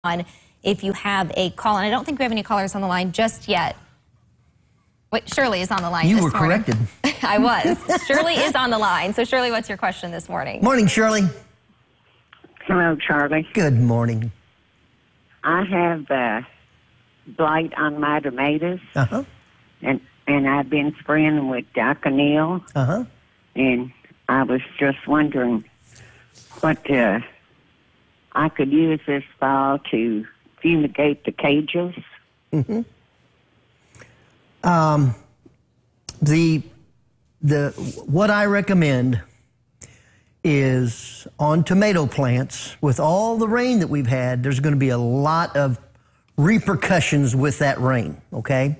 on if you have a call. And I don't think we have any callers on the line just yet. Wait, Shirley is on the line You this were morning. corrected. I was. Shirley is on the line. So, Shirley, what's your question this morning? Morning, Shirley. Hello, Charlie. Good morning. I have blight on my tomatoes, Uh-huh. and I've been spraying them with Diconil, Uh-huh. and I was just wondering what I could use this fall to fumigate the cages. Mm-hmm. What I recommend is on tomato plants, with all the rain that we've had, there's going to be a lot of repercussions with that rain, okay?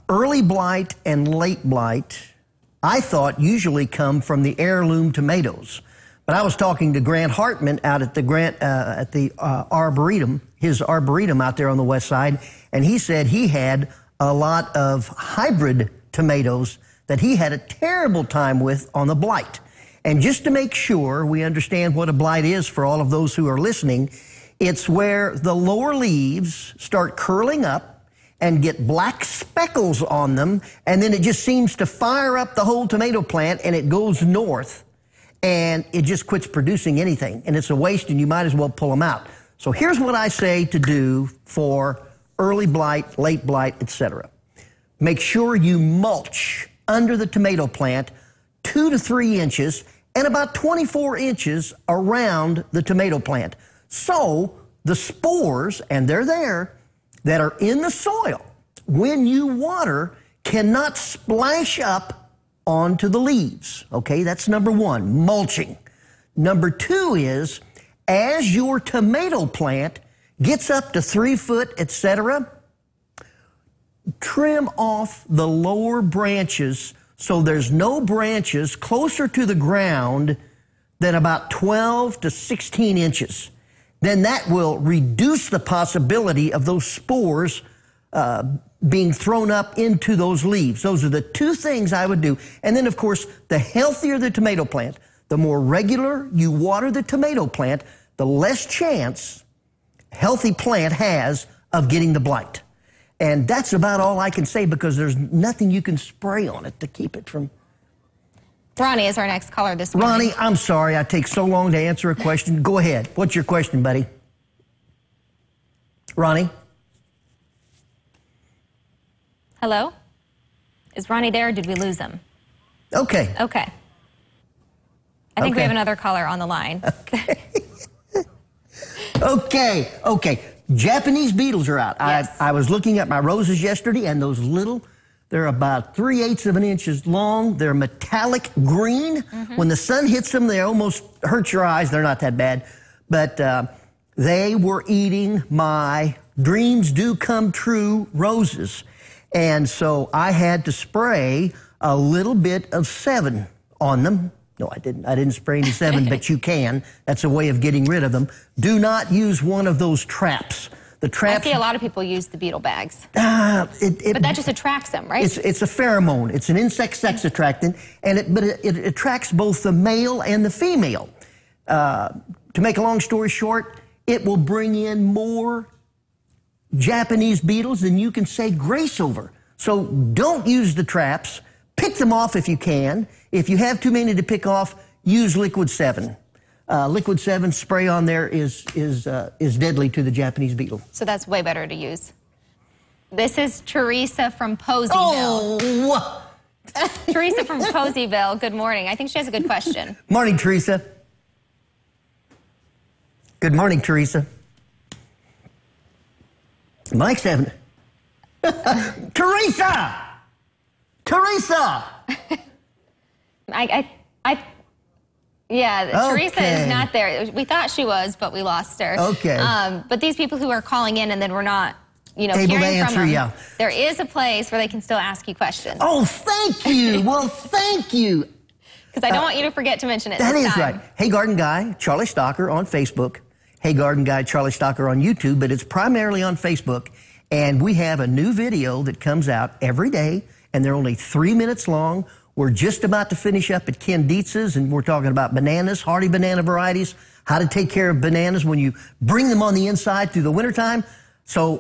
Early blight and late blight, I thought, usually come from the heirloom tomatoes. But I was talking to Grant Hartman out at the Arboretum, his Arboretum out there on the west side, and he said he had a lot of hybrid tomatoes that he had a terrible time with on the blight. And just to make sure we understand what a blight is for all of those who are listening, it's where the lower leaves start curling up and get black speckles on them, and then it just seems to fire up the whole tomato plant, and it goes north, and it just quits producing anything. And it's a waste, and you might as well pull them out. So here's what I say to do for early blight, late blight, etc. Make sure you mulch under the tomato plant 2 to 3 inches and about 24 inches around the tomato plant. So the spores, and they're there, that are in the soil, when you water, cannot splash up onto the leaves. Okay, that's number one, mulching. Number two is, as your tomato plant gets up to 3 foot, etc., trim off the lower branches so there's no branches closer to the ground than about 12 to 16 inches. Then that will reduce the possibility of those spores being thrown up into those leaves. Those are the two things I would do. And then, of course, the healthier the tomato plant, the more regular you water the tomato plant, the less chance healthy plant has of getting the blight. And that's about all I can say, because there's nothing you can spray on it to keep it from... Ronnie is our next caller this morning. Ronnie, I'm sorry I take so long to answer a question. Go ahead. What's your question, buddy? Ronnie? Hello? Is Ronnie there, or did we lose him? Okay. Okay. I think we have another caller on the line. Okay. Japanese beetles are out. Yes. I was looking at my roses yesterday, and those little, they're about 3/8 of an inch long. They're metallic green. Mm-hmm. When the sun hits them, they almost hurt your eyes. They're not that bad. But they were eating my Dreams Do Come True roses. And so I had to spray a little bit of 7 on them. No, I didn't. I didn't spray any 7, but you can. That's a way of getting rid of them. Do not use one of those traps. The traps. I see a lot of people use the beetle bags. But that just attracts them, right? It's a pheromone. It's an insect sex attractant, and it attracts both the male and the female. To make a long story short, it will bring in more Japanese beetles than you can say grace over. So don't use the traps. Pick them off if you can. If you have too many to pick off, use Liquid 7. Liquid 7 spray on there is deadly to the Japanese beetle. So that's way better to use. This is Teresa from Poseyville. Oh! Teresa from Poseyville, good morning. I think she has a good question. Morning, Teresa. Good morning, Teresa. Mike's having... Teresa! Teresa! Yeah, Teresa is not there. We thought she was, but we lost her. Okay. But these people who are calling in and then we're not, able to hearing answer, from them, yeah. There is a place where they can still ask you questions. Oh, thank you. Well, thank you. Because I don't want you to forget to mention it That this is time. right. Hey Garden Guy, Charlie Stocker on Facebook. Hey Garden Guy, Charlie Stocker on YouTube, but it's primarily on Facebook. And we have a new video that comes out every day, and they're only 3 minutes long. We're just about to finish up at Ken Dietz's, and we're talking about bananas, hardy banana varieties. how to take care of bananas when you bring them on the inside through the wintertime. So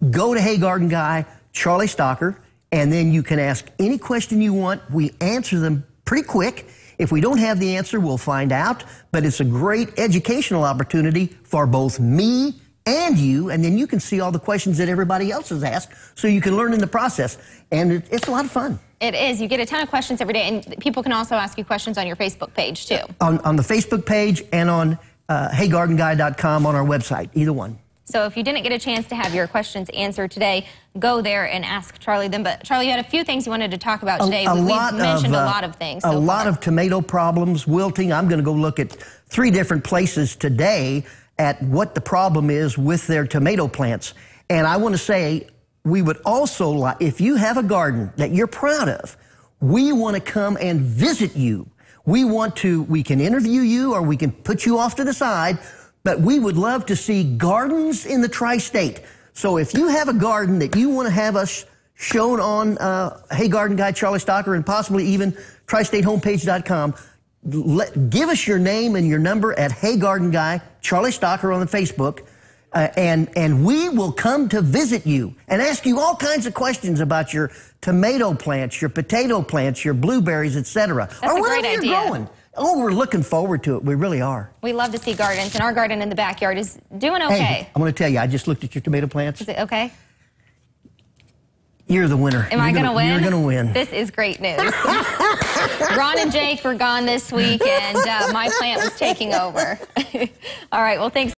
go to Hey Garden Guy, Charlie Stocker, and then you can ask any question you want. We answer them pretty quick. If we don't have the answer, we'll find out. But it's a great educational opportunity for both me and you, and then you can see all the questions that everybody else has asked, so you can learn in the process. And it's a lot of fun. It is. You get a ton of questions every day, and people can also ask you questions on your Facebook page, too. On the Facebook page and on heygardenguy.com on our website, either one. So if you didn't get a chance to have your questions answered today, go there and ask Charlie them. But Charlie, you had a few things you wanted to talk about today. We've mentioned a lot of things. A lot of tomato problems, wilting. I'm going to go look at 3 different places today at what the problem is with their tomato plants. And I want to say, we would also like, if you have a garden that you're proud of, we want to come and visit you. We can interview you or we can put you off to the side, but we would love to see gardens in the tri-state. So if you have a garden that you want to have us shown on Hey Garden Guy, Charlie Stocker, and possibly even tristatehomepage.com, give us your name and your number at Hey Garden Guy, Charlie Stocker on the Facebook, and we will come to visit you and ask you all kinds of questions about your tomato plants, your potato plants, your blueberries, etc. That's or a whatever great you're idea. growing. Oh, we're looking forward to it. We really are. We love to see gardens, and our garden in the backyard is doing okay. Hey, I'm going to tell you, I just looked at your tomato plants. Is it okay? You're the winner. Am I going to win? You're going to win. This is great news. Ron and Jake were gone this week, and my plant was taking over. All right, well, thanks.